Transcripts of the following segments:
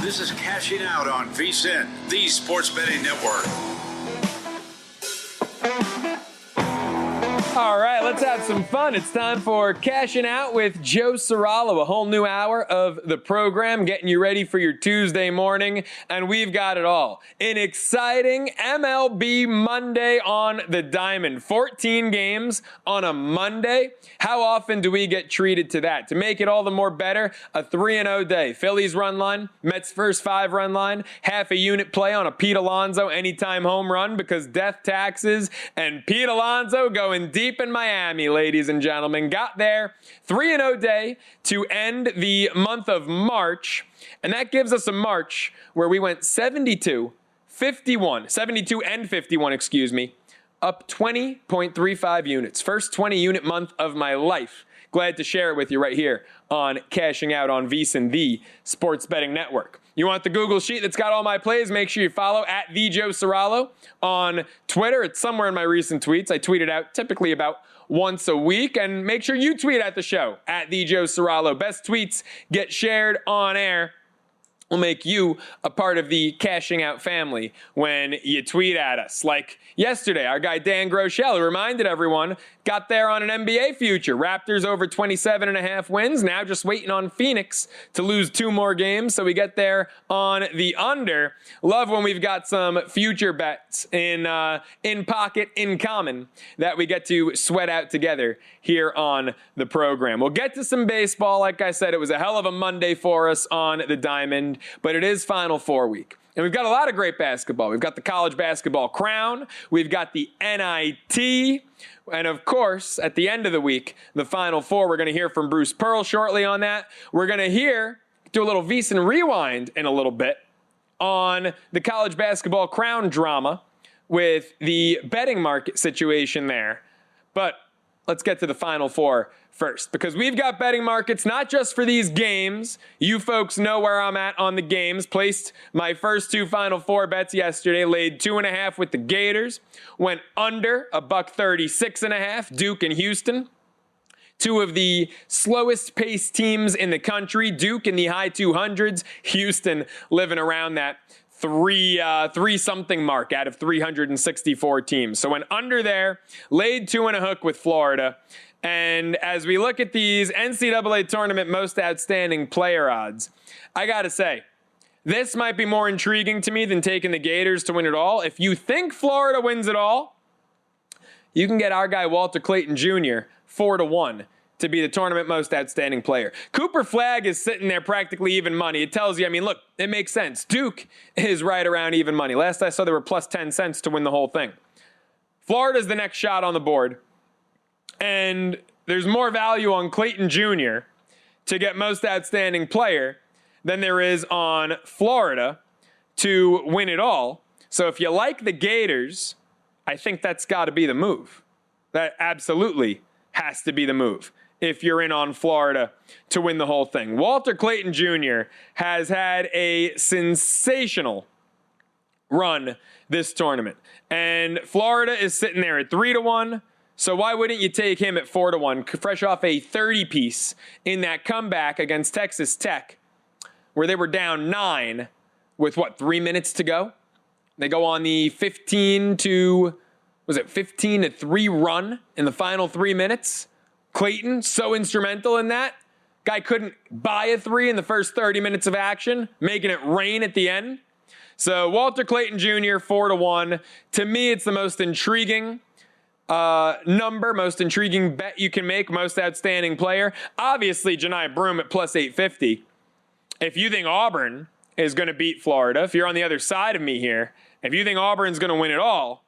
This is Cashing Out on VSiN, the sports betting network. All right, let's have some fun. It's time for Cashing Out with Joe Ceraulo, a whole new hour of the program, getting you ready for your Tuesday morning, and we've got it all. An exciting MLB Monday on the diamond. 14 games on a Monday. How often do we get treated to that? To make it all the more better, a 3-0 day. Phillies run line, Mets first 5 run line, half a unit play on a Pete Alonso anytime home run because death taxes, and Pete Alonso going deep in Miami, ladies and gentlemen. Got there, 3-0 day to end the month of March, and that gives us a March where we went 72 and 51, up 20.35 units. First 20 unit month of my life. Glad to share it with you right here on Cashing Out on VSiN, the sports betting network. You want the Google Sheet that's got all my plays? Make sure you follow at @TheJoeCeraulo on Twitter. It's somewhere in my recent tweets. I tweet it out typically about once a week. And make sure you tweet at the show, at @TheJoeCeraulo. Best tweets get shared on air. Will make you a part of the Cashing Out family when you tweet at us. Like yesterday, our guy Dan Groeschel reminded everyone, got there on an NBA future. Raptors over 27.5 wins. Now just waiting on Phoenix to lose 2 more games. So we get there on the under. Love when we've got some future bets in pocket, in common, that we get to sweat out together here on the program. We'll get to some baseball. Like I said, it was a hell of a Monday for us on the diamond, but it is Final Four week. And we've got a lot of great basketball. We've got the college basketball crown. We've got the NIT. And of course, at the end of the week, the Final Four. We're going to hear from Bruce Pearl shortly on that. We're going to do a little VSiN rewind in a little bit on the college basketball crown drama with the betting market situation there. But let's get to the Final Four first, because we've got betting markets not just for these games. You folks know where I'm at on the games. Placed my first 2 Final Four bets yesterday. Laid 2.5 with the Gators. Went under $136.5. Duke and Houston. 2 of the slowest paced teams in the country. Duke in the high 200s. Houston living around that three something mark out of 364 teams. So went under there, laid 2 and a hook with Florida. And as we look at these NCAA Tournament most outstanding player odds, I got to say, this might be more intriguing to me than taking the Gators to win it all. If you think Florida wins it all, you can get our guy Walter Clayton Jr. 4-1 to be the tournament most outstanding player. Cooper Flagg is sitting there practically even money. It tells you, look, it makes sense. Duke is right around even money. Last I saw, they were plus 10 cents to win the whole thing. Florida's the next shot on the board. And there's more value on Clayton Jr. to get most outstanding player than there is on Florida to win it all. So if you like the Gators, I think that's got to be the move. That absolutely has to be the move if you're in on Florida to win the whole thing. Walter Clayton Jr. has had a sensational run this tournament. And Florida is sitting there at 3-1. So why wouldn't you take him at 4-1, fresh off a 30-piece in that comeback against Texas Tech, where they were down 9 with, 3 minutes to go? They go on the 15-3 run in the final 3 minutes. Clayton, so instrumental in that. Guy couldn't buy a 3 in the first 30 minutes of action, making it rain at the end. So Walter Clayton Jr., 4-1. To me, it's the most intriguing most intriguing bet you can make, most outstanding player. Obviously, Janai Broome at plus 850. If you think Auburn is going to beat Florida, if you're on the other side of me here, if you think Auburn's going to win it all,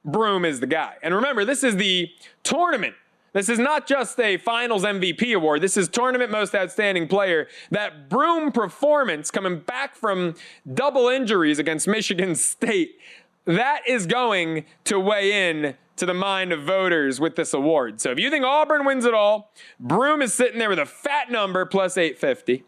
Broome is the guy. And remember, this is the tournament. This is not just a finals MVP award. This is tournament most outstanding player. That Broome performance coming back from double injuries against Michigan State, that is going to weigh in to the mind of voters with this award. So if you think Auburn wins it all, Broome is sitting there with a fat number, plus 850.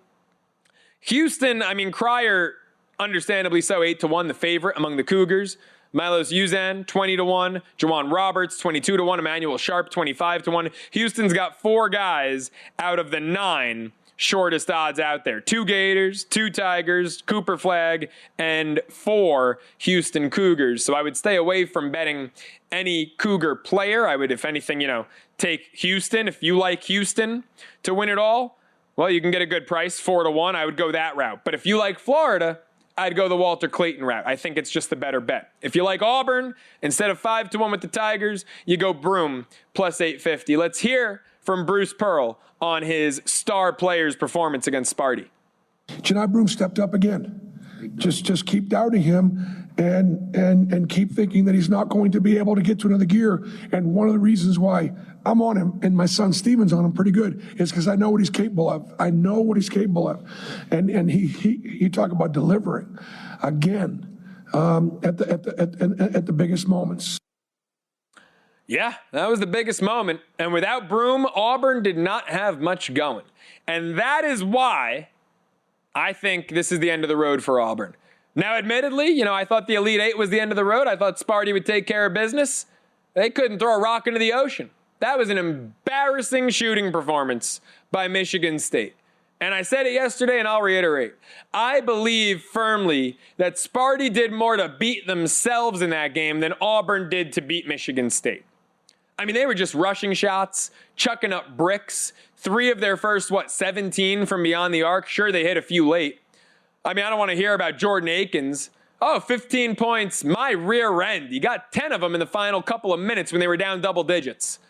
Houston, Cryer, understandably so, 8-1, the favorite among the Cougars. Milos Uzan, 20-1. Jawan Roberts, 22-1. Emmanuel Sharp, 25-1. Houston's got 4 guys out of the 9 shortest odds out there. 2 Gators, 2 Tigers, Cooper Flag, and 4 Houston Cougars. So I would stay away from betting any Cougar player. I would, if anything, take Houston. If you like Houston to win it all, well, you can get a good price, 4-1. I would go that route. But if you like Florida, I'd go the Walter Clayton route. I think it's just the better bet. If you like Auburn, instead of 5-1 with the Tigers, you go Broom plus 850. Let's hear from Bruce Pearl on his star player's performance against Sparty. Johni Broome stepped up again. Just keep doubting him and keep thinking that he's not going to be able to get to another gear. And one of the reasons why I'm on him and my son Steven's on him pretty good is because I know what he's capable of. I know what he's capable of. And he talk about delivering again at the biggest moments. Yeah, that was the biggest moment. And without Broome, Auburn did not have much going. And that is why I think this is the end of the road for Auburn. Now, admittedly, I thought the Elite Eight was the end of the road. I thought Sparty would take care of business. They couldn't throw a rock into the ocean. That was an embarrassing shooting performance by Michigan State. And I said it yesterday, and I'll reiterate. I believe firmly that Sparty did more to beat themselves in that game than Auburn did to beat Michigan State. I mean, they were just rushing shots, chucking up bricks. 3 of their first, 17 from beyond the arc. Sure, they hit a few late. I mean, I don't want to hear about Jordan Akins. 15 points, my rear end. You got 10 of them in the final couple of minutes when they were down double digits.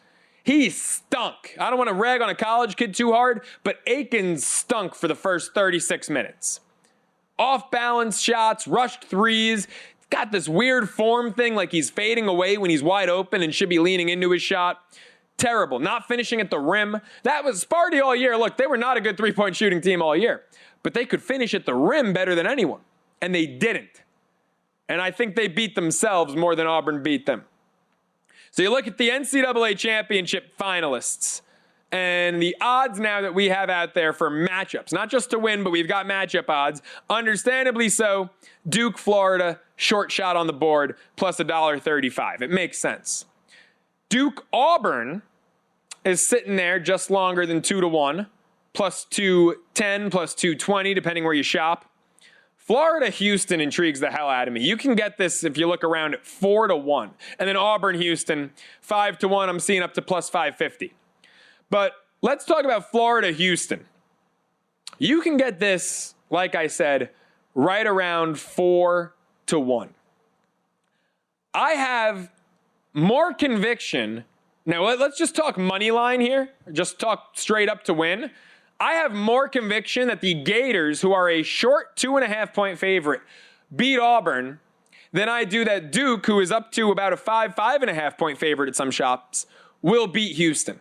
He stunk. I don't want to rag on a college kid too hard, but Akins stunk for the first 36 minutes. Off-balance shots, rushed threes. Got this weird form thing like he's fading away when he's wide open and should be leaning into his shot. Terrible. Not finishing at the rim. That was Sparty all year. Look, they were not a good three-point shooting team all year, but they could finish at the rim better than anyone, and they didn't. And I think they beat themselves more than Auburn beat them. So you look at the NCAA championship finalists and the odds now that we have out there for matchups, not just to win, but we've got matchup odds. Understandably so, Duke, Florida, short shot on the board, plus $1.35. It makes sense. Duke, Auburn is sitting there just longer than 2-1, plus 210, plus 220, depending where you shop. Florida, Houston intrigues the hell out of me. You can get this if you look around at 4-1. And then Auburn, Houston, 5-1. I'm seeing up to plus 550. But let's talk about Florida, Houston. You can get this, like I said, right around 4-1. I have more conviction. Now, let's just talk money line here. Just talk straight up to win. I have more conviction that the Gators, who are a short 2.5-point favorite, beat Auburn than I do that Duke, who is up to about a 5.5-point favorite at some shops, will beat Houston.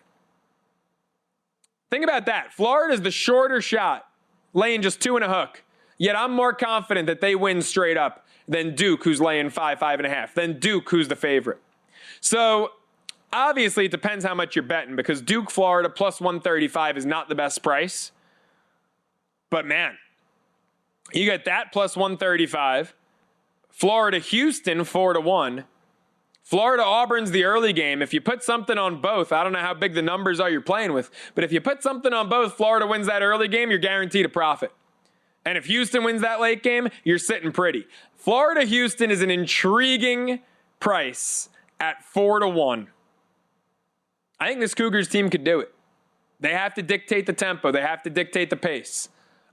Think about that. Florida is the shorter shot, laying just 2 and a hook. Yet I'm more confident that they win straight up than Duke, who's laying 5.5, than Duke, who's the favorite. So obviously, it depends how much you're betting because Duke, Florida, plus 135 is not the best price. But man, you get that plus 135. Florida, Houston, 4-1. Florida, Auburn's the early game. If you put something on both, I don't know how big the numbers are you're playing with, but if you put something on both, Florida wins that early game, you're guaranteed a profit. And if Houston wins that late game, you're sitting pretty. Florida, Houston is an intriguing price at 4-1. I think this Cougars team could do it. They have to dictate the tempo. They have to dictate the pace.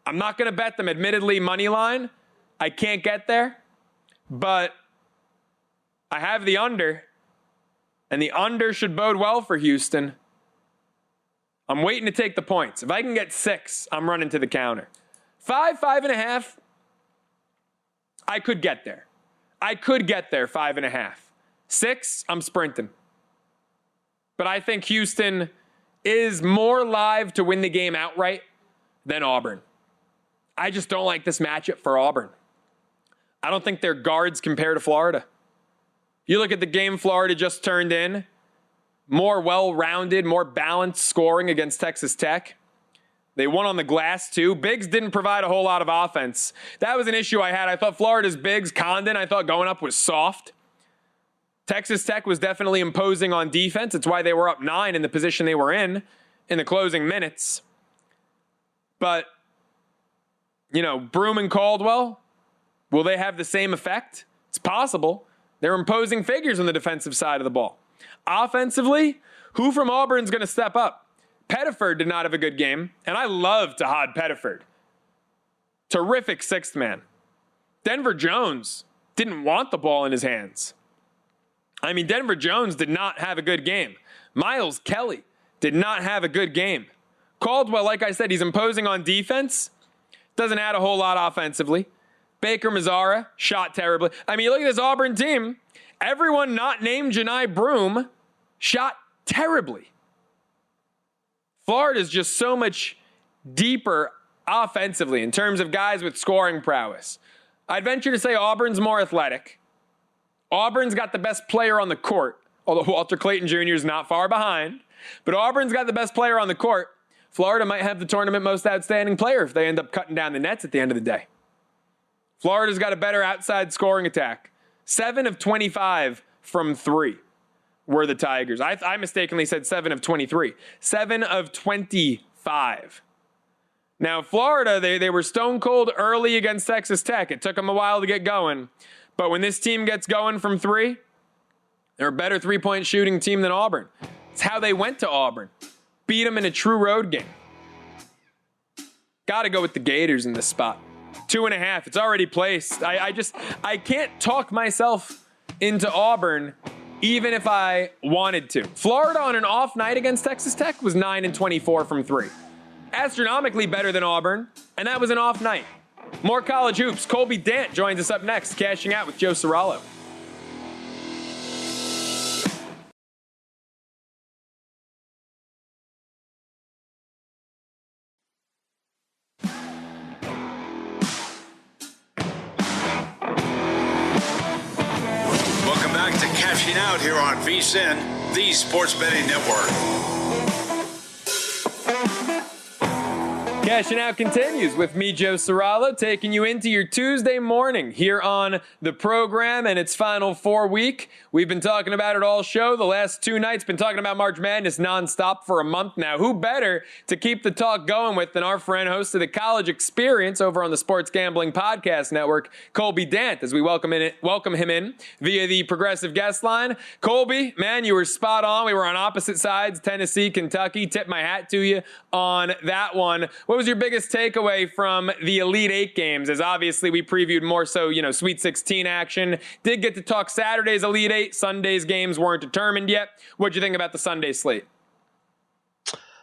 I'm not going to bet them, admittedly, money line. I can't get there. But I have the under. And the under should bode well for Houston. I'm waiting to take the points. If I can get 6, I'm running to the counter. 5.5. I could get there. 5.5. 6, I'm sprinting. But I think Houston is more live to win the game outright than Auburn. I just don't like this matchup for Auburn. I don't think their guards compare to Florida. You look at the game Florida just turned in, more well-rounded, more balanced scoring against Texas Tech. They won on the glass, too. Bigs didn't provide a whole lot of offense. That was an issue I had. I thought Florida's bigs, Condon, I thought going up was soft. Texas Tech was definitely imposing on defense. It's why they were up 9 in the position they were in the closing minutes. But, Broom and Caldwell, will they have the same effect? It's possible. They're imposing figures on the defensive side of the ball. Offensively, who from Auburn's going to step up? Pettiford did not have a good game, and I love Tahad Pettiford. Terrific sixth man. Denver Jones didn't want the ball in his hands. Denver Jones did not have a good game. Miles Kelly did not have a good game. Caldwell, like I said, he's imposing on defense. Doesn't add a whole lot offensively. Baker Mazzara shot terribly. You look at this Auburn team. Everyone not named Janai Broom shot terribly. Florida's just so much deeper offensively in terms of guys with scoring prowess. I'd venture to say Auburn's more athletic. Auburn's got the best player on the court, although Walter Clayton Jr. is not far behind. But Auburn's got the best player on the court. Florida might have the tournament most outstanding player if they end up cutting down the nets at the end of the day. Florida's got a better outside scoring attack. 7 of 25 from 3 were the Tigers. I mistakenly said 7 of 23. 7 of 25. Now, Florida, they were stone cold early against Texas Tech. It took them a while to get going. But when this team gets going from 3, they're a better three-point shooting team than Auburn. It's how they went to Auburn. Beat them in a true road game. Got to go with the Gators in this spot. 2.5. It's already placed. I can't talk myself into Auburn even if I wanted to. Florida on an off night against Texas Tech was 9 and 24 from 3. Astronomically better than Auburn, and that was an off night. More college hoops. Colby Dant joins us up next, cashing out with Joe Ceraulo. Welcome back to Cashing Out here on VSiN, the Sports Betting Network. Cashing Out continues with me, Joe Ceraulo, taking you into your Tuesday morning here on the program and its final 4 week. We've been talking about it all show. The last 2 nights, been talking about March Madness nonstop for a month now. Who better to keep the talk going with than our friend, host of the College Experience over on the Sports Gambling Podcast Network, Colby Dant, as we welcome him in via the Progressive Guest Line. Colby, man, you were spot on. We were on opposite sides, Tennessee, Kentucky. Tip my hat to you on that one. What was your biggest takeaway from the Elite Eight games? As obviously we previewed more so, Sweet 16 action. Did get to talk Saturday's Elite Eight. Sunday's games weren't determined yet. What'd you think about the Sunday slate?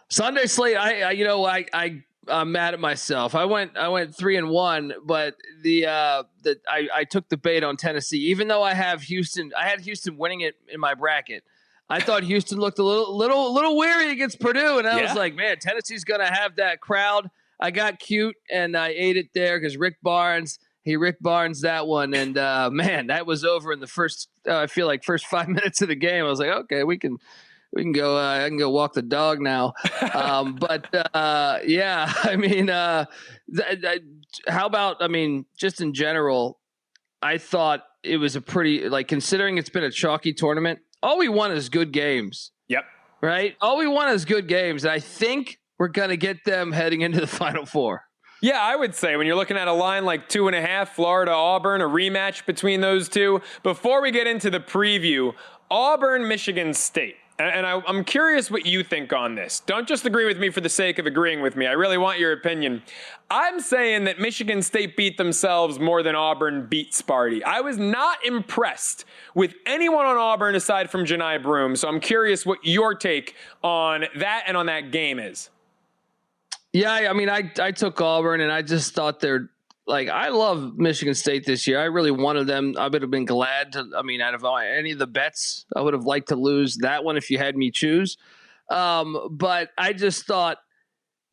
Sunday slate, I'm mad at myself. I went 3-1, but I took the bait on Tennessee, even though I had Houston winning it in my bracket. I thought Houston looked a little weary against Purdue, and I was like, man, Tennessee's gonna have that crowd. I got cute and I ate it there because Rick Barnes that one, and man, that was over in the first. I feel like first 5 minutes of the game. I was like, okay, we can go. I can go walk the dog now. Yeah, how about? Just in general, I thought it was a pretty considering it's been a chalky tournament. All we want is good games. Yep. Right? All we want is good games. And I think we're going to get them heading into the Final Four. Yeah, I would say when you're looking at a line like 2.5, Florida-Auburn, a rematch between those two. Before we get into the preview, Auburn-Michigan State. And I'm curious what you think on this. Don't just agree with me for the sake of agreeing with me. I really want your opinion. I'm saying that Michigan State beat themselves more than Auburn beat Sparty. I was not impressed with anyone on Auburn aside from Janai Broom. So I'm curious what your take on that and on that game is. Yeah, I took Auburn, and I just thought they're I love Michigan State this year. I really wanted them. I would have been glad to. Out of any of the bets, I would have liked to lose that one if you had me choose. But I just thought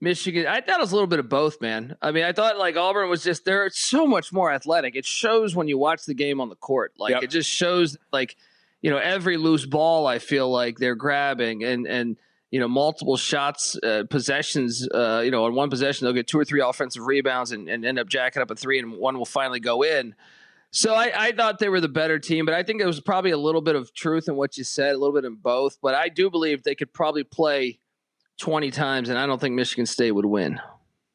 Michigan. I thought it was a little bit of both, man. I thought Auburn was just they're so much more athletic. It shows when you watch the game on the court. It just shows every loose ball. I feel like they're grabbing and. Multiple shots, possessions, on one possession, they'll get 2 or 3 offensive rebounds and end up jacking up a 3 and one will finally go in. So I thought they were the better team, but I think there was probably a little bit of truth in what you said, a little bit in both, but I do believe they could probably play 20 times and I don't think Michigan State would win.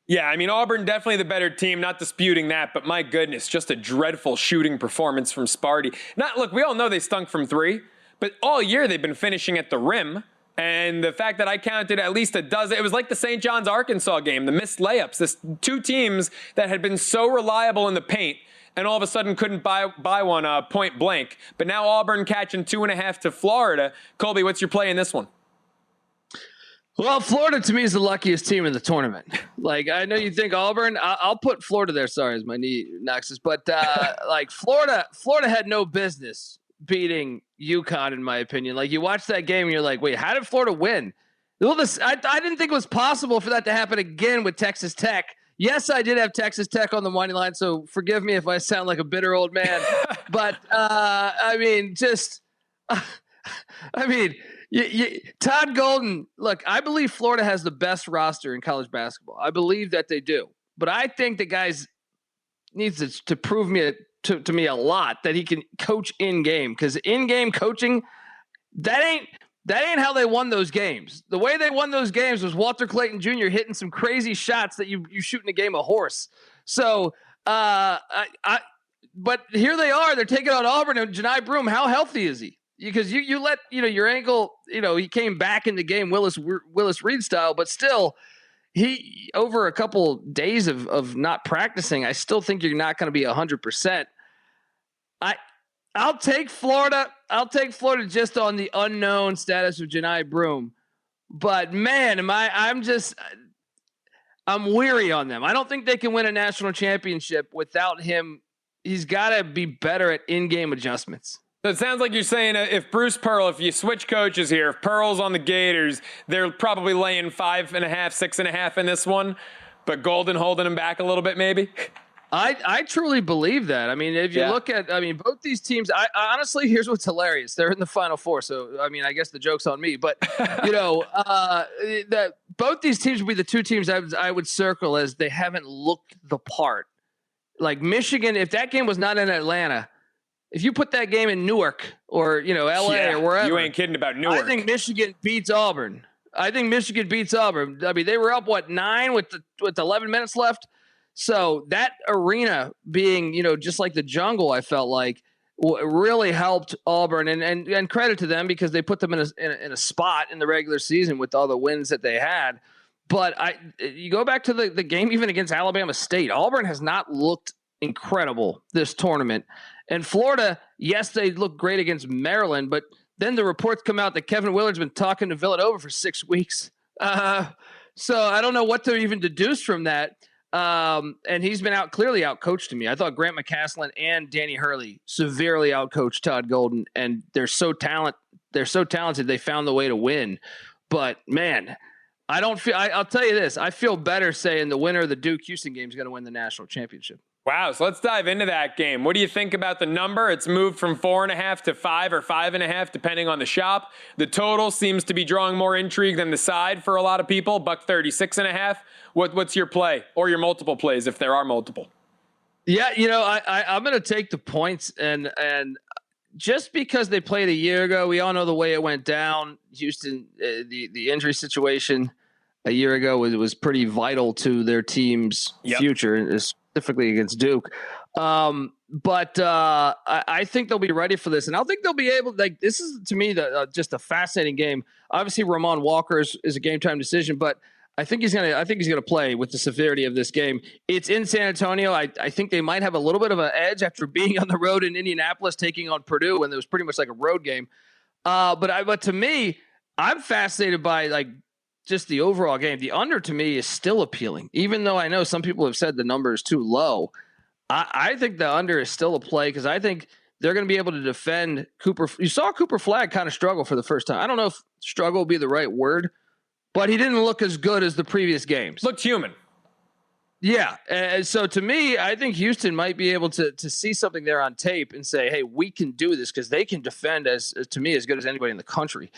Yeah, I mean, Auburn definitely the better team, not disputing that, but my goodness, just a dreadful shooting performance from Sparty. Look, we all know they stunk from three, but all year they've been finishing at the rim. And the fact that I counted at least a dozen, it was like the St. John's Arkansas game, the missed layups. This two teams that had been so reliable in the paint and all of a sudden couldn't buy one point blank. But now Auburn catching 2.5 to Florida. Colby, what's your play in this one? Well, Florida to me is the luckiest team in the tournament. Like, I know you think Auburn. I'll put Florida there. Sorry, as my knee knocks us. But like Florida had no business beating UConn, in my opinion. Like, you watch that game and you're like, wait, how did Florida win? Well, I didn't think it was possible for that to happen again with Texas Tech. Yes, I did have Texas Tech on the money line, so forgive me if I sound like a bitter old man. But I mean, Todd Golden, look, I believe Florida has the best roster in college basketball. I believe that they do. But I think the guys needs to prove to me a lot that he can coach in-game. Because in-game coaching, that ain't how they won those games. The way they won those games was Walter Clayton Jr. hitting some crazy shots that you shoot in a game of horse. So, but here they are. They're taking on Auburn and Janai Broome. How healthy is he? Because you let your ankle, he came back in the game Willis Reed style, but still he over a couple days of not practicing, I still think you're not going to be 100%. I'll take Florida. I'll take Florida just on the unknown status of Janai Broome. But man, I'm weary on them. I don't think they can win a national championship without him. He's got to be better at in-game adjustments. So it sounds like you're saying if Bruce Pearl, if you switch coaches here, if Pearl's on the Gators, they're probably laying 5.5, 6.5 in this one, but Golden holding them back a little bit maybe? I truly believe that. I mean, if you look at, both these teams, I honestly, here's what's hilarious. They're in the Final Four, so, I guess the joke's on me. But, both these teams would be the two teams I would circle as they haven't looked the part. Like Michigan, if that game was not in Atlanta, if you put that game in Newark or, LA or wherever. You ain't kidding about Newark. I think Michigan beats Auburn. I mean, they were up, 9 with 11 minutes left. So that arena being, just like the jungle, I felt like really helped Auburn and credit to them because they put them in a spot in the regular season with all the wins that they had. But you go back to the game even against Alabama State. Auburn has not looked incredible this tournament. And Florida, yes, they look great against Maryland, but then the reports come out that Kevin Willard's been talking to Villanova for 6 weeks. So I don't know what to even deduce from that. And he's been clearly outcoached to me. I thought Grant McCaslin and Danny Hurley severely outcoached Todd Golden, and they're so talented they found the way to win. But man, I'll tell you this, I feel better saying the winner of the Duke-Houston game is going to win the national championship. Wow, so let's dive into that game. What do you think about the number? It's moved from 4.5 to 5 or 5.5, depending on the shop. The total seems to be drawing more intrigue than the side for a lot of people. $136.5. What's your play or your multiple plays if there are multiple? Yeah, I'm going to take the points and just because they played a year ago, we all know the way it went down. Houston, the injury situation a year ago was pretty vital to their team's future, specifically against Duke. But I think they'll be ready for this, and I think they'll be able. This is to me just a fascinating game. Obviously, Ramon Walker is a game time decision, but I think he's gonna play with the severity of this game. It's in San Antonio. I think they might have a little bit of an edge after being on the road in Indianapolis, taking on Purdue, when it was pretty much like a road game. But to me, I'm fascinated by just the overall game. The under to me is still appealing, even though I know some people have said the number is too low. I think the under is still a play because I think they're going to be able to defend Cooper. You saw Cooper Flagg kind of struggle for the first time. I don't know if struggle would be the right word, but he didn't look as good as the previous games. Looked human. Yeah. And so to me, I think Houston might be able to see something there on tape and say, hey, we can do this because they can defend to me as good as anybody in the country.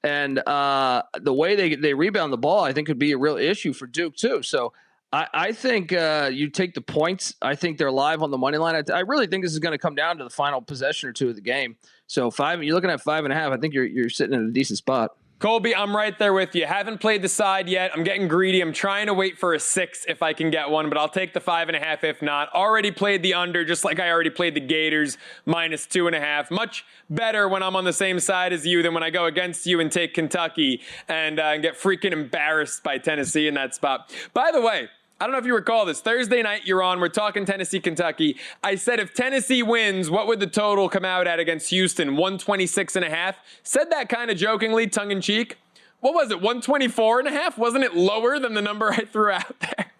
And the way they rebound the ball, I think could be a real issue for Duke too. So I think you take the points. I think they're live on the money line. I really think this is going to come down to the final possession or two of the game. So you're looking at 5.5. I think you're sitting in a decent spot. Colby, I'm right there with you. Haven't played the side yet. I'm getting greedy. I'm trying to wait for a 6 if I can get one, but I'll take the 5.5 if not. Already played the under, just like I already played the Gators, -2.5. Much better when I'm on the same side as you than when I go against you and take Kentucky and get freaking embarrassed by Tennessee in that spot. By the way, I don't know if you recall this. Thursday night, you're on. We're talking Tennessee, Kentucky. I said if Tennessee wins, what would the total come out at against Houston? 126.5. Said that kind of jokingly, tongue in cheek. What was it? 124.5? Wasn't it lower than the number I threw out there?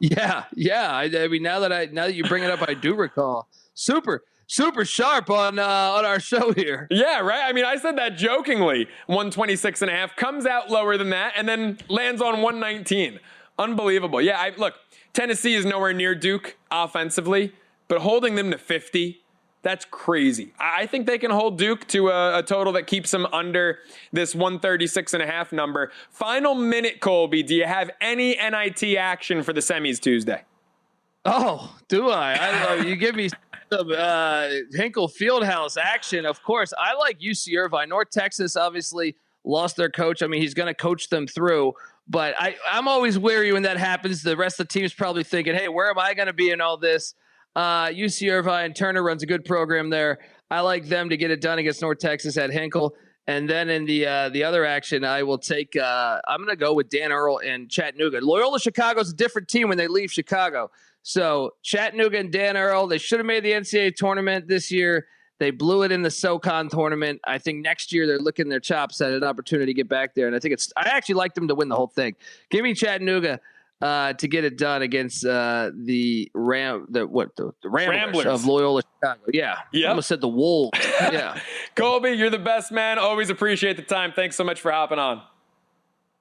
Yeah. I mean, now that you bring it up, I do recall. Super sharp on our show here. Yeah, right. I mean, I said that jokingly. 126.5 comes out lower than that, and then lands on 119. Unbelievable. Yeah, look, Tennessee is nowhere near Duke offensively, but holding them to 50, that's crazy. I think they can hold Duke to a total that keeps them under this 136.5 number. Final minute, Colby, do you have any NIT action for the semis Tuesday? Oh, do I? You give me some Hinkle Fieldhouse action. Of course, I like UC Irvine. North Texas obviously lost their coach. I mean, he's going to coach them through. But I'm always wary when that happens. The rest of the team's probably thinking, hey, where am I going to be in all this? UC Irvine, Turner runs a good program there. I like them to get it done against North Texas at Hinkle. And then in the other action, I will take I'm going to go with Dan Earl and Chattanooga. Loyola Chicago's a different team when they leave Chicago. So Chattanooga and Dan Earl, they should have made the NCAA tournament this year. They blew it in the SoCon tournament. I think next year they're licking their chops at an opportunity to get back there. And I I actually like them to win the whole thing. Give me Chattanooga to get it done against the Ramblers of Loyola Chicago. Yeah. Yep. I almost said the Wolves. Yeah. Colby, you're the best, man. Always appreciate the time. Thanks so much for hopping on.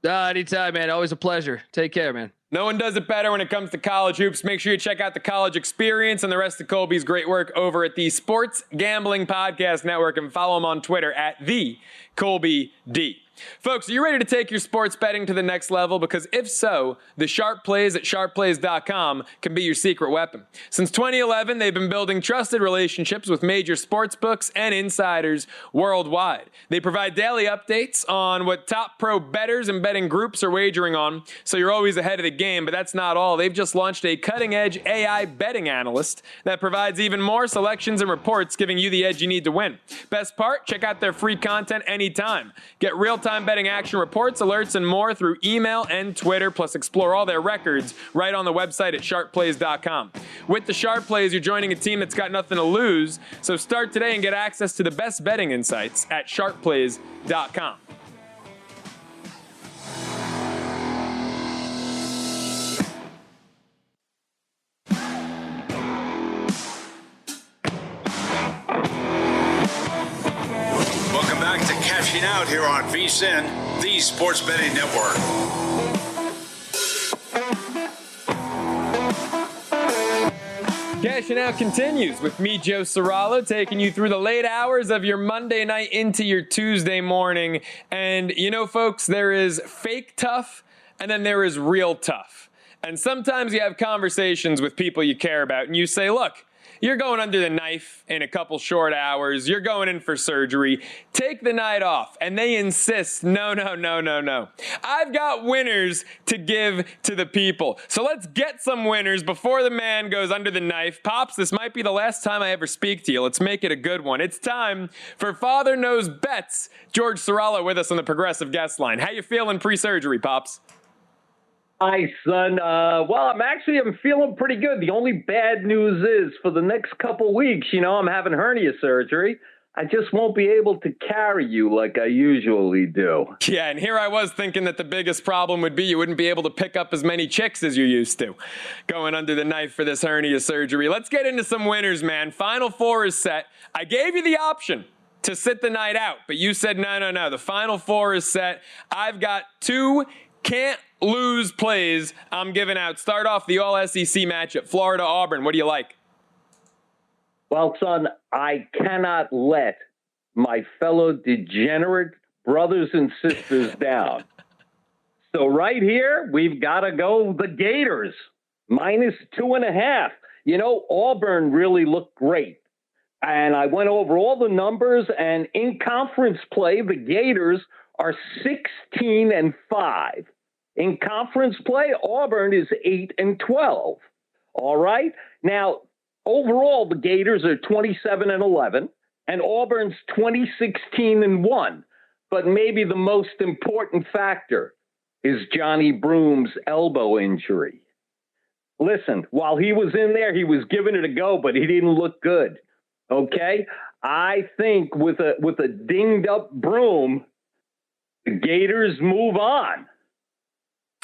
Anytime, man. Always a pleasure. Take care, man. No one does it better when it comes to college hoops. Make sure you check out the College Experience and the rest of Colby's great work over at the Sports Gambling Podcast Network, and follow him on Twitter at @TheColbyD. Folks, are you ready to take your sports betting to the next level? Because if so, the Sharp Plays at sharpplays.com can be your secret weapon. Since 2011, they've been building trusted relationships with major sports books and insiders worldwide. They provide daily updates on what top pro bettors and betting groups are wagering on, so you're always ahead of the game. But that's not all. They've just launched a cutting-edge AI betting analyst that provides even more selections and reports, giving you the edge you need to win. Best part, check out their free content anytime. Get real-time betting action reports, alerts, and more through email and Twitter, plus explore all their records right on the website at sharpplays.com. With the Sharp Plays, you're joining a team that's got nothing to lose, so start today and get access to the best betting insights at sharpplays.com. Cashing out here on VSiN, the Sports Betting Network. Cashing Out continues with me, Joe Ceraulo, taking you through the late hours of your Monday night into your Tuesday morning. And you know, folks, there is fake tough and then there is real tough. And sometimes you have conversations with people you care about and you say, look, you're going under the knife in a couple short hours. You're going in for surgery. Take the night off. And they insist, no. I've got winners to give to the people. So let's get some winners before the man goes under the knife. Pops, this might be the last time I ever speak to you. Let's make it a good one. It's time for Father Knows Bets. George Ceraulo with us on the Progressive Guest Line. How you feeling pre-surgery, Pops? Hi, son. I'm feeling pretty good. The only bad news is for the next couple weeks, I'm having hernia surgery. I just won't be able to carry you like I usually do. Yeah, and here I was thinking that the biggest problem would be you wouldn't be able to pick up as many chicks as you used to. Going under the knife for this hernia surgery. Let's get into some winners, man. Final four is set. I gave you the option to sit the night out, but you said no. The Final Four is set. I've got two can't lose plays I'm giving out. Start off the all-SEC matchup, Florida-Auburn. What do you like? Well, son, I cannot let my fellow degenerate brothers and sisters down. So right here, we've got to go the Gators, -2.5. Auburn really looked great. And I went over all the numbers, and in conference play, the Gators are 16-5. In conference play, Auburn is 8-12. All right. Now, overall, the Gators are 27-11, and Auburn's 20-16-1. But maybe the most important factor is Johnny Broom's elbow injury. Listen, while he was in there, he was giving it a go, but he didn't look good. Okay, I think with a dinged up Broom, the Gators move on.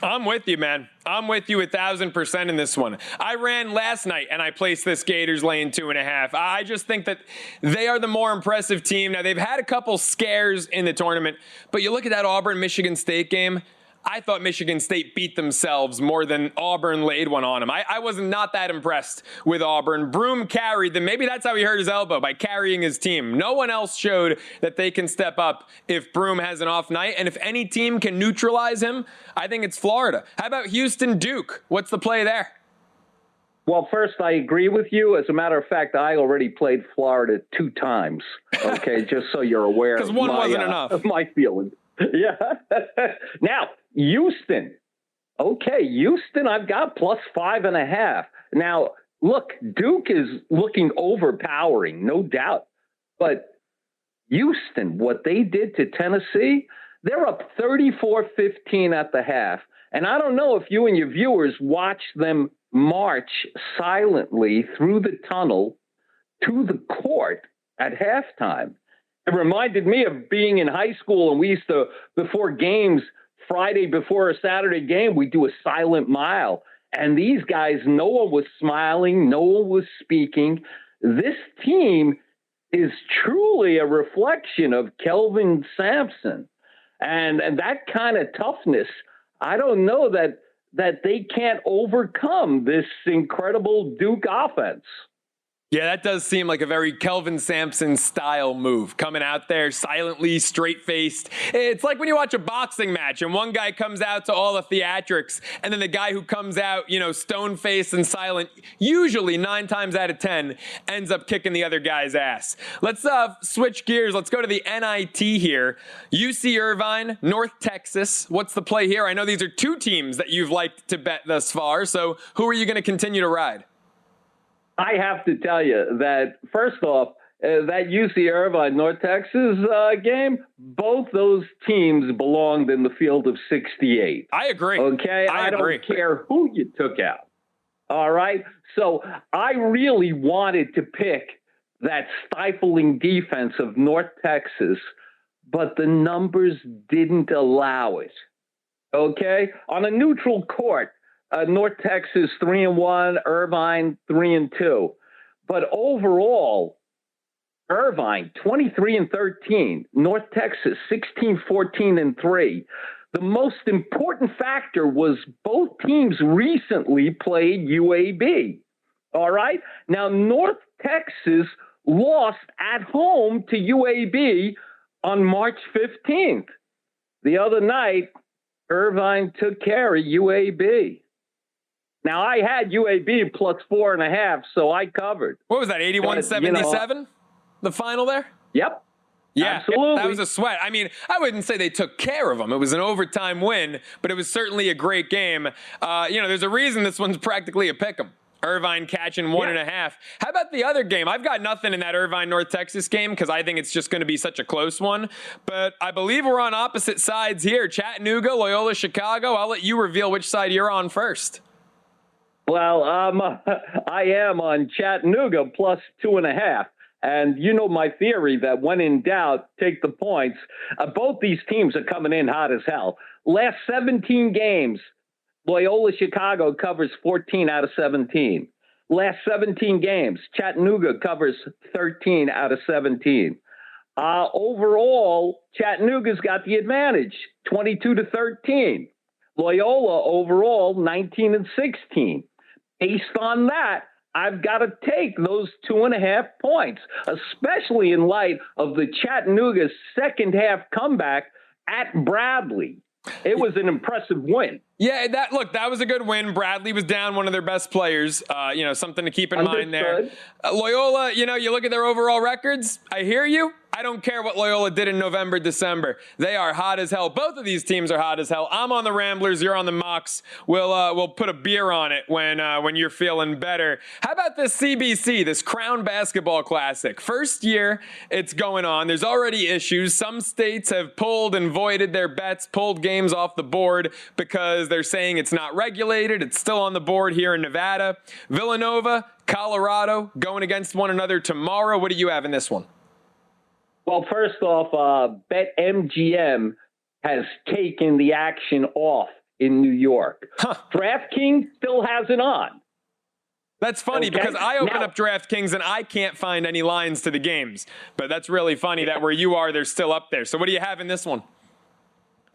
I'm with you, man. I'm with you 1,000% in this one. I ran last night and I placed this Gators laying 2.5. I just think that they are the more impressive team. Now, they've had a couple scares in the tournament, but you look at that Auburn-Michigan State game, I thought Michigan State beat themselves more than Auburn laid one on them. I was not that impressed with Auburn. Broom carried them. Maybe that's how he hurt his elbow, by carrying his team. No one else showed that they can step up if Broom has an off night. And if any team can neutralize him, I think it's Florida. How about Houston-Duke? What's the play there? Well, first, I agree with you. As a matter of fact, I already played Florida 2 times. Okay, just so you're aware. Because one wasn't enough. Of my feelings. Yeah. Now, Houston. Okay, Houston, I've got plus 5.5. Now, look, Duke is looking overpowering, no doubt. But Houston, what they did to Tennessee, they're up 34-15 at the half. And I don't know if you and your viewers watched them march silently through the tunnel to the court at halftime. It reminded me of being in high school, and we used to, before games, Friday before a Saturday game, we do a silent mile. And these guys, no one was smiling, no one was speaking. This team is truly a reflection of Kelvin Sampson. And that kind of toughness, I don't know that they can't overcome this incredible Duke offense. Yeah, that does seem like a very Kelvin Sampson style move. Coming out there silently, straight-faced. It's like when you watch a boxing match and one guy comes out to all the theatrics, and then the guy who comes out, stone-faced and silent, usually 9 times out of 10, ends up kicking the other guy's ass. Let's switch gears. Let's go to the NIT here. UC Irvine, North Texas. What's the play here? I know these are 2 teams that you've liked to bet thus far, so who are you going to continue to ride? I have to tell you that, first off, that UC Irvine, North Texas game, both those teams belonged in the field of 68. I agree. Okay? I don't care who you took out. All right? So I really wanted to pick that stifling defense of North Texas, but the numbers didn't allow it. Okay? On a neutral court, North Texas 3-1, Irvine 3-2. But overall, Irvine 23-13, North Texas 16-14-3. The most important factor was both teams recently played UAB. All right? Now, North Texas lost at home to UAB on March 15th. The other night, Irvine took care of UAB. Now, I had UAB plus 4.5, so I covered. What was that, 81-77? The final there? Yep. Yeah, absolutely. That was a sweat. I mean, I wouldn't say they took care of them. It was an overtime win, but it was certainly a great game. There's a reason this one's practically a pick 'em. Irvine catching 1.5. How about the other game? I've got nothing in that Irvine North Texas game because I think it's just going to be such a close one. But I believe we're on opposite sides here. Chattanooga, Loyola, Chicago. I'll let you reveal which side you're on first. Well, I am on Chattanooga plus 2.5. And you know my theory that when in doubt, take the points. Both these teams are coming in hot as hell. Last 17 games, Loyola Chicago covers 14 out of 17. Last 17 games, Chattanooga covers 13 out of 17. Overall, Chattanooga's got the advantage, 22-13. Loyola overall, 19-16. Based on that, I've got to take those 2.5 points, especially in light of the Chattanooga second half comeback at Bradley. It was an impressive win. Yeah, that was a good win. Bradley was down, one of their best players. Something to keep in mind there. Loyola, you look at their overall records. I hear you. I don't care what Loyola did in November, December. They are hot as hell. Both of these teams are hot as hell. I'm on the Ramblers. You're on the Mocs. We'll put a beer on it when you're feeling better. How about this CBC, this Crown Basketball Classic? First year it's going on. There's already issues. Some states have pulled and voided their bets, pulled games off the board because they're saying it's not regulated. It's still on the board here in Nevada. Villanova, Colorado going against one another tomorrow. What do you have in this one? Well, first off, BetMGM has taken the action off in New York. DraftKings still has it on. That's funny because I open up DraftKings and I can't find any lines to the games. But that's really funny that where you are, they're still up there. So what do you have in this one?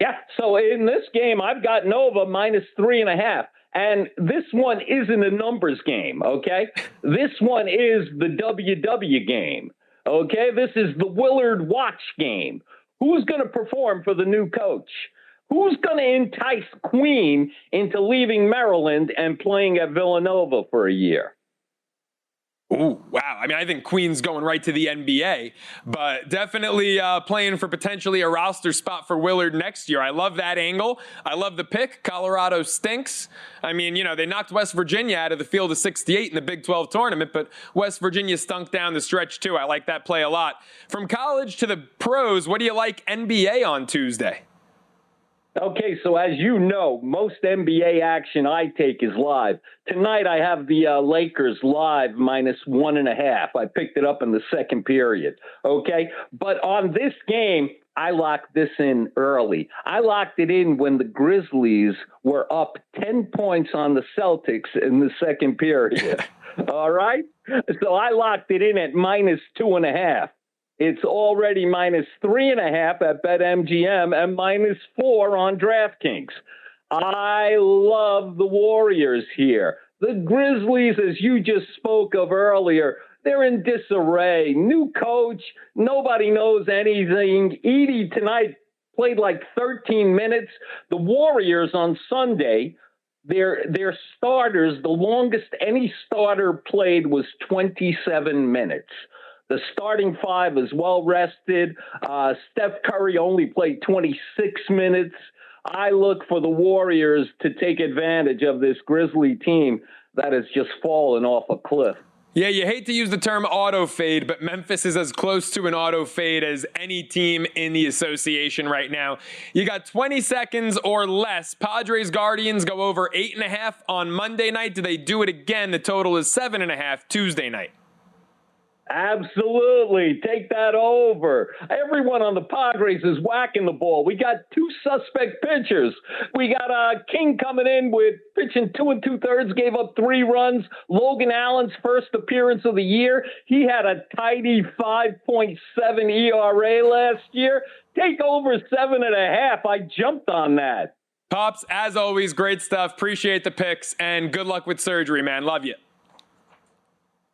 Yeah, so in this game, I've got Nova -3.5. And this one isn't a numbers game, okay? This one is the WW game. Okay, this is the Willard Watch game. Who's going to perform for the new coach? Who's going to entice Queen into leaving Maryland and playing at Villanova for a year? Ooh, wow. I think Queen's going right to the NBA, but definitely playing for potentially a roster spot for Willard next year. I love that angle. I love the pick. Colorado stinks. They knocked West Virginia out of the field of 68 in the Big 12 tournament, but West Virginia stunk down the stretch too. I like that play a lot. From college to the pros, what do you like NBA on Tuesday? Okay, so as you know, most NBA action I take is live. Tonight I have the Lakers live -1.5. I picked it up in the second period, okay? But on this game, I locked this in early. I locked it in when the Grizzlies were up 10 points on the Celtics in the second period, all right? So I locked it in at -2.5. It's already -3.5 at BetMGM and -4 on DraftKings. I love the Warriors here. The Grizzlies, as you just spoke of earlier, they're in disarray. New coach, nobody knows anything. Edey tonight played like 13 minutes. The Warriors on Sunday, their starters, the longest any starter played was 27 minutes. The starting five is well rested. Steph Curry only played 26 minutes. I look for the Warriors to take advantage of this Grizzly team that has just fallen off a cliff. Yeah, you hate to use the term auto fade, but Memphis is as close to an auto fade as any team in the association right now. You got 20 seconds or less. Padres Guardians go over 8.5 on Monday night. Do they do it again? The total is 7.5 Tuesday night. Absolutely. Take that over. Everyone on the Padres is whacking the ball. We got two suspect pitchers. We got King coming in with pitching 2 2/3, gave up 3 runs. Logan Allen's first appearance of the year. He had a tidy 5.7 ERA last year. Take over 7.5. I jumped on that. Pops, as always, great stuff. Appreciate the picks and good luck with surgery, man. Love you.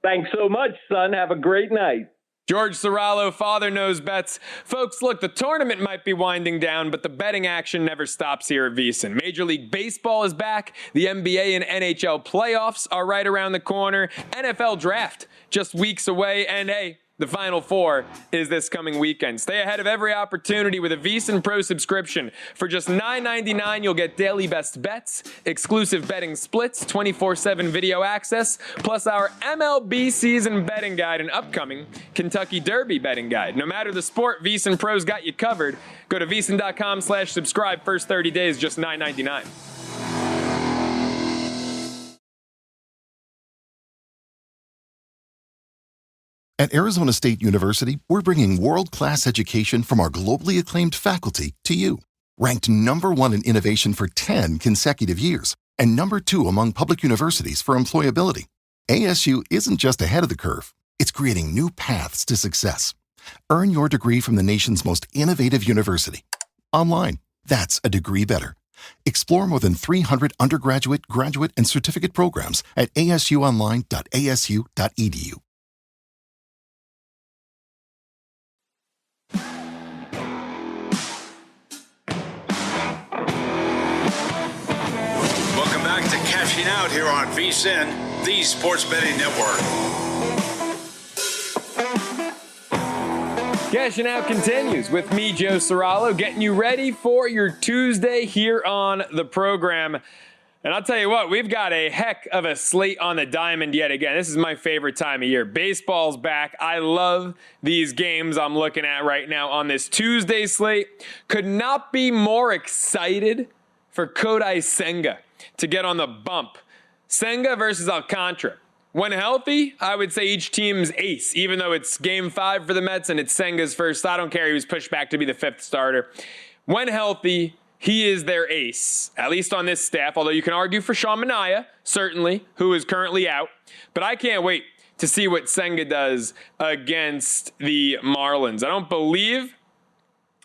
Thanks so much, son. Have a great night. George Ceraulo, Father Knows Bets. Folks, look, the tournament might be winding down, but the betting action never stops here at VSiN. Major League Baseball is back. The NBA and NHL playoffs are right around the corner. NFL draft just weeks away. And hey, the Final Four is this coming weekend. Stay ahead of every opportunity with a VSiN Pro subscription. For just $9.99, you'll get daily best bets, exclusive betting splits, 24/7 video access, plus our MLB season betting guide and upcoming Kentucky Derby betting guide. No matter the sport, VSiN Pro's got you covered. Go to VSiN.com/subscribe. First 30 days, just $9.99. At Arizona State University, we're bringing world-class education from our globally acclaimed faculty to you. Ranked #1 in innovation for 10 consecutive years and #2 among public universities for employability, ASU isn't just ahead of the curve, it's creating new paths to success. Earn your degree from the nation's most innovative university. Online, that's a degree better. Explore more than 300 undergraduate, graduate, and certificate programs at asuonline.asu.edu. Cashing Out here on VSiN, the Sports Betting Network. Cashing Out continues with me, Joe Ceraulo, getting you ready for your Tuesday here on the program. And I'll tell you what, we've got a heck of a slate on the diamond yet again. This is my favorite time of year. Baseball's back. I love these games I'm looking at right now on this Tuesday slate. Could not be more excited for Kodai Senga to get on the bump. Senga versus Alcantara. When healthy, I would say each team's ace, even though it's game 5 for the Mets and it's Senga's first. I don't care. He was pushed back to be the 5th starter. When healthy, he is their ace, at least on this staff, although you can argue for Sean Manaea, certainly, who is currently out. But I can't wait to see what Senga does against the Marlins. I don't believe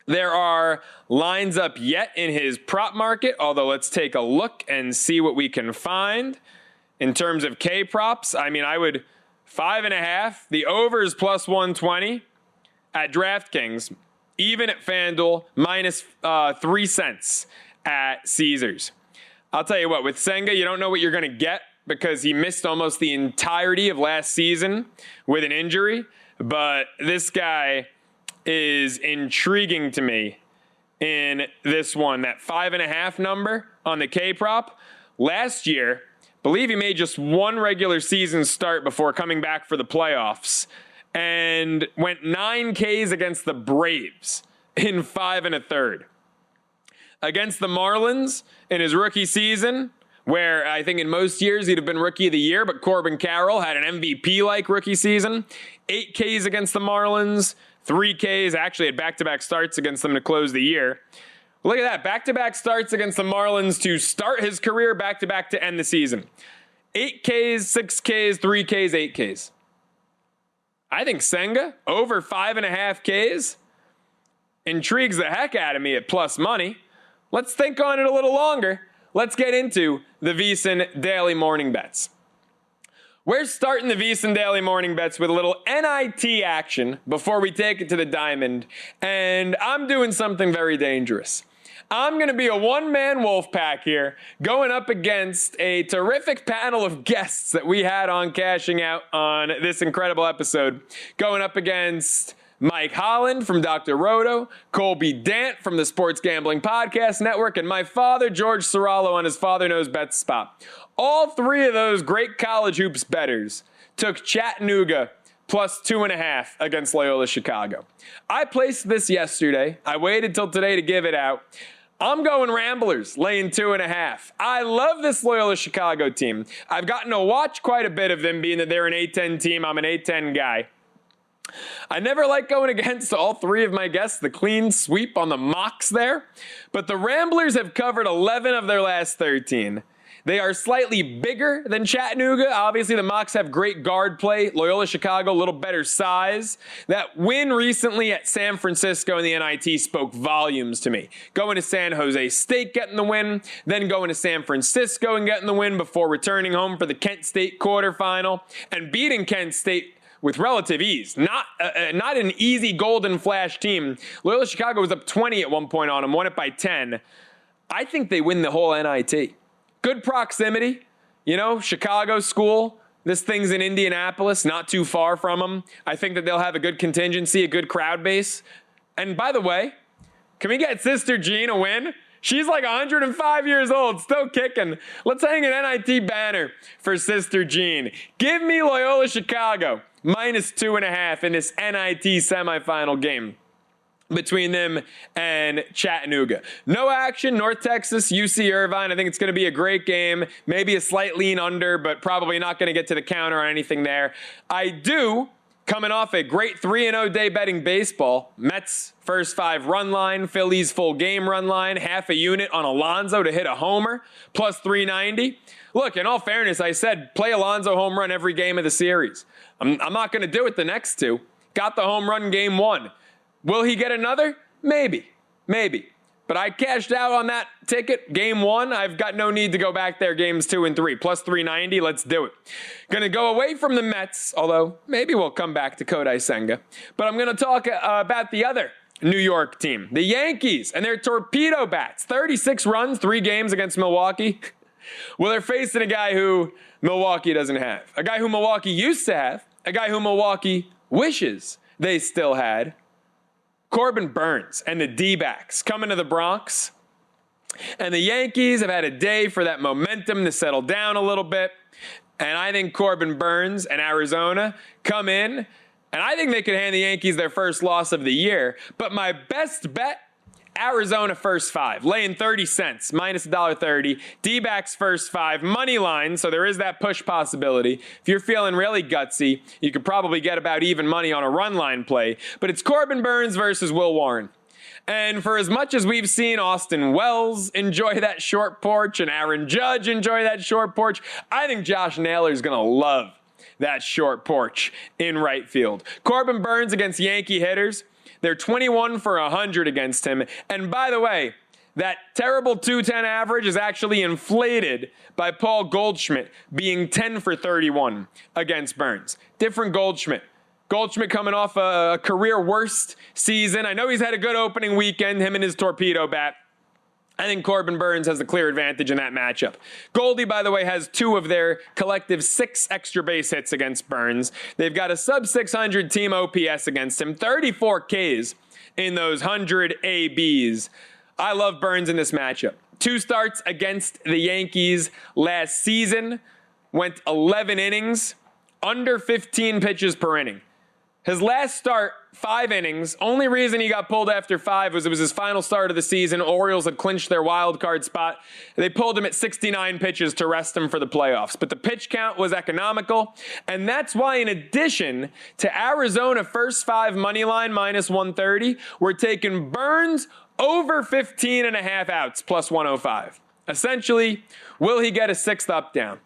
there are lines up yet in his prop market, although let's take a look and see what we can find. In terms of K props, I mean, I would 5.5. The over is plus 120 at DraftKings. Even at FanDuel, minus 3 cents at Caesars. I'll tell you what, with Senga, you don't know what you're going to get because he missed almost the entirety of last season with an injury. But this guy is intriguing to me in this one. That 5.5 number on the K prop. Last year, I believe he made just one regular season start before coming back for the playoffs. And went 9 Ks against the Braves in 5 1/3. Against the Marlins in his rookie season, where I think in most years he'd have been Rookie of the Year, but Corbin Carroll had an MVP-like rookie season. 8 Ks against the Marlins, 3 Ks, actually had back-to-back starts against them to close the year. Look at that, back-to-back starts against the Marlins to start his career, back-to-back to end the season. 8 Ks, 6 Ks, 3 Ks, 8 Ks. I think Senga, over 5.5 Ks, intrigues the heck out of me at plus money. Let's think on it a little longer. Let's get into the VSiN Daily Morning Bets. We're starting the VSiN Daily Morning Bets with a little NIT action before we take it to the diamond, and I'm doing something very dangerous. I'm going to be a one-man wolf pack here, going up against a terrific panel of guests that we had on Cashing Out on this incredible episode. Going up against Mike Holland from Dr. Roto, Colby Dant from the Sports Gambling Podcast Network, and my father, George Ceraulo, on his Father Knows Bets spot. All 3 of those great college hoops bettors took Chattanooga plus 2.5 against Loyola Chicago. I placed this yesterday. I waited till today to give it out. I'm going Ramblers, laying 2.5. I love this Loyola Chicago team. I've gotten to watch quite a bit of them, being that they're an A-10 team. I'm an A-10 guy. I never like going against all 3 of my guests, the clean sweep on the mocks there. But the Ramblers have covered 11 of their last 13. They are slightly bigger than Chattanooga. Obviously, the Mocs have great guard play. Loyola Chicago, a little better size. That win recently at San Francisco in the NIT spoke volumes to me. Going to San Jose State, getting the win, then going to San Francisco and getting the win before returning home for the Kent State quarterfinal and beating Kent State with relative ease. Not an easy golden flash team. Loyola Chicago was up 20 at one point on them, won it by 10. I think they win the whole NIT. Good proximity, Chicago school. This thing's in Indianapolis, not too far from them. I think that they'll have a good contingency, a good crowd base. And by the way, can we get Sister Jean a win? She's like 105 years old, still kicking. Let's hang an NIT banner for Sister Jean. Give me Loyola Chicago, minus 2.5 in this NIT semifinal game between them and Chattanooga. No action, North Texas, UC Irvine. I think it's going to be a great game. Maybe a slight lean under, but probably not going to get to the counter or anything there. I do, coming off a great 3-0 day betting baseball, Mets first 5 run line, Phillies full game run line, half a unit on Alonso to hit a homer, plus 390. Look, in all fairness, I said play Alonso home run every game of the series. I'm not going to do it the next 2. Got the home run game 1. Will he get another? Maybe. But I cashed out on that ticket, game 1. I've got no need to go back there, games 2 and 3. Plus 390, let's do it. Going to go away from the Mets, although maybe we'll come back to Kodai Senga. But I'm going to talk about the other New York team, the Yankees and their torpedo bats. 36 runs, 3 games against Milwaukee. Well, they're facing a guy who Milwaukee doesn't have, a guy who Milwaukee used to have, a guy who Milwaukee wishes they still had. Corbin Burns and the D-backs coming to the Bronx. And the Yankees have had a day for that momentum to settle down a little bit. And I think Corbin Burns and Arizona come in, and I think they could hand the Yankees their first loss of the year. But my best bet, Arizona first 5, laying 30 cents, minus $1.30. D-backs first 5, money line, so there is that push possibility. If you're feeling really gutsy, you could probably get about even money on a run line play. But it's Corbin Burns versus Will Warren. And for as much as we've seen Austin Wells enjoy that short porch and Aaron Judge enjoy that short porch, I think Josh Naylor's going to love that short porch in right field. Corbin Burns against Yankee hitters, they're 21 for 100 against him. And by the way, that terrible 210 average is actually inflated by Paul Goldschmidt being 10 for 31 against Burns. Different Goldschmidt. Goldschmidt coming off a career worst season. I know he's had a good opening weekend, him and his torpedo bat. I think Corbin Burns has the clear advantage in that matchup. Goldie, by the way, has 2 of their collective 6 extra base hits against Burns. They've got a sub-600 team OPS against him, 34 Ks in those 100 ABs. I love Burns in this matchup. 2 starts against the Yankees last season, went 11 innings, under 15 pitches per inning. His last start, 5 innings. Only reason he got pulled after 5 was it was his final start of the season. Orioles had clinched their wild card spot. They pulled him at 69 pitches to rest him for the playoffs. But the pitch count was economical, and that's why in addition to Arizona first 5 money line minus 130, we're taking Burns over 15.5 outs plus 105. Essentially, will he get a 6th up down?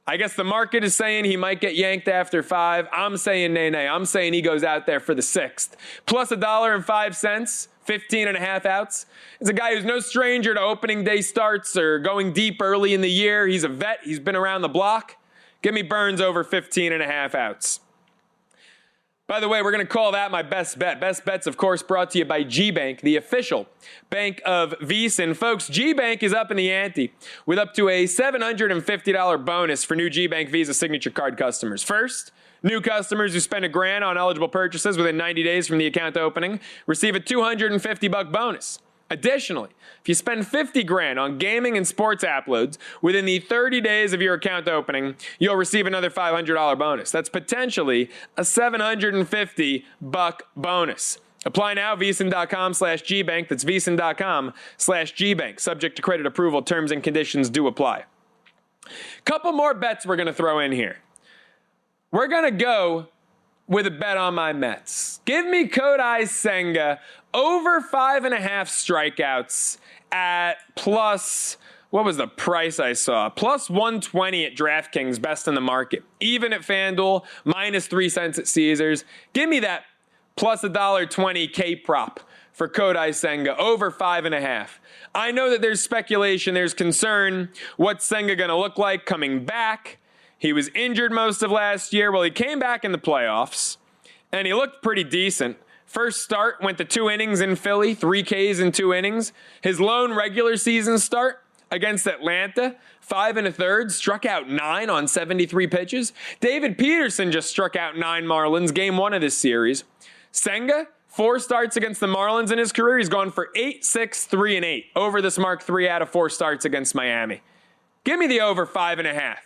I guess the market is saying he might get yanked after 5. I'm saying nay. I'm saying he goes out there for the 6th. Plus $1.05, 15.5 outs. It's a guy who's no stranger to opening day starts or going deep early in the year. He's a vet. He's been around the block. Give me Burns over 15.5 outs. By the way, we're going to call that my best bet. Best bets, of course, brought to you by G-Bank, the official bank of VSiN. Folks, G-Bank is up in the ante with up to a $750 bonus for new G-Bank Visa Signature Card customers. First, new customers who spend $1,000 on eligible purchases within 90 days from the account opening receive a $250 bonus. Additionally, if you spend $50,000 on gaming and sports app loads within the 30 days of your account opening, you'll receive another $500 bonus. That's potentially a $750 bonus. Apply now, VSiN.com/GBank. That's VSiN.com/GBank. Subject to credit approval. Terms and conditions do apply. Couple more bets we're going to throw in here. We're going to go with a bet on my Mets. Give me Kodai Senga over 5.5 strikeouts at plus, what was the price I saw? Plus 120 at DraftKings, best in the market. Even at FanDuel, minus 3 cents at Caesars. Give me that plus $1.20 K prop for Kodai Senga over 5.5. I know that there's speculation, there's concern. What's Senga going to look like coming back? He was injured most of last year. Well, he came back in the playoffs, and he looked pretty decent. First start, went to 2 innings in Philly, 3 Ks in 2 innings. His lone regular season start against Atlanta, 5 1/3, struck out 9 on 73 pitches. David Peterson just struck out 9 Marlins, game 1 of this series. Senga, 4 starts against the Marlins in his career. He's gone for 8, 6, 3, and 8. Over this mark, 3 out of 4 starts against Miami. Give me the over 5.5,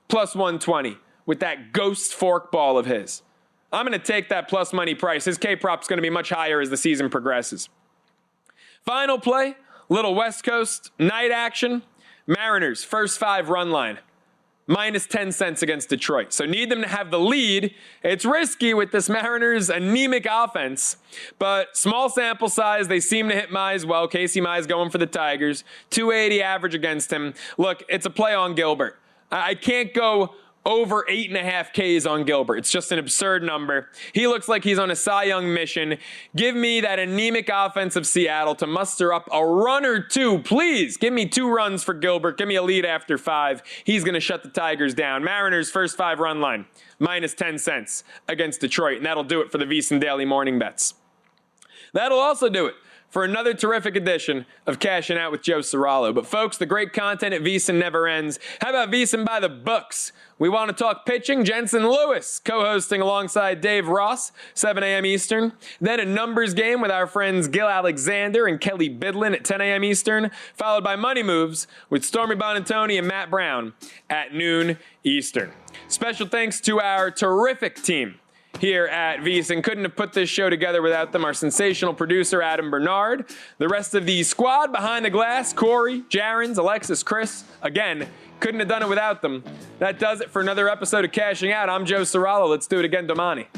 plus 120, with that ghost forkball of his. I'm going to take that plus money price. His K-prop's going to be much higher as the season progresses. Final play, little West Coast night action. Mariners, first 5 run line, minus 10 cents against Detroit. So need them to have the lead. It's risky with this Mariners anemic offense, but small sample size. They seem to hit Mize well. Casey Mize going for the Tigers. 280 average against him. Look, it's a play on Gilbert. I can't go over 8.5 Ks on Gilbert. It's just an absurd number. He looks like he's on a Cy Young mission. Give me that anemic offense of Seattle to muster up a run or 2. Please give me 2 runs for Gilbert. Give me a lead after 5. He's going to shut the Tigers down. Mariners first 5 run line, minus 10 cents against Detroit. And that'll do it for the VSiN Daily Morning Bets. That'll also do it for another terrific edition of Cashing Out with Joe Ceraulo. But folks, the great content at VSiN never ends. How about VSiN by the books? We want to talk pitching. Jensen Lewis co-hosting alongside Dave Ross, 7 a.m. Eastern. Then a numbers game with our friends Gil Alexander and Kelly Bidlin at 10 a.m. Eastern, followed by Money Moves with Stormy Bonantoni and Matt Brown at noon Eastern. Special thanks to our terrific team here at VSiN. Couldn't have put this show together without them. Our sensational producer, Adam Bernard. The rest of the squad behind the glass, Corey, Jarens, Alexis, Chris. Again, couldn't have done it without them. That does it for another episode of Cashing Out. I'm Joe Ceraulo. Let's do it again, Domani.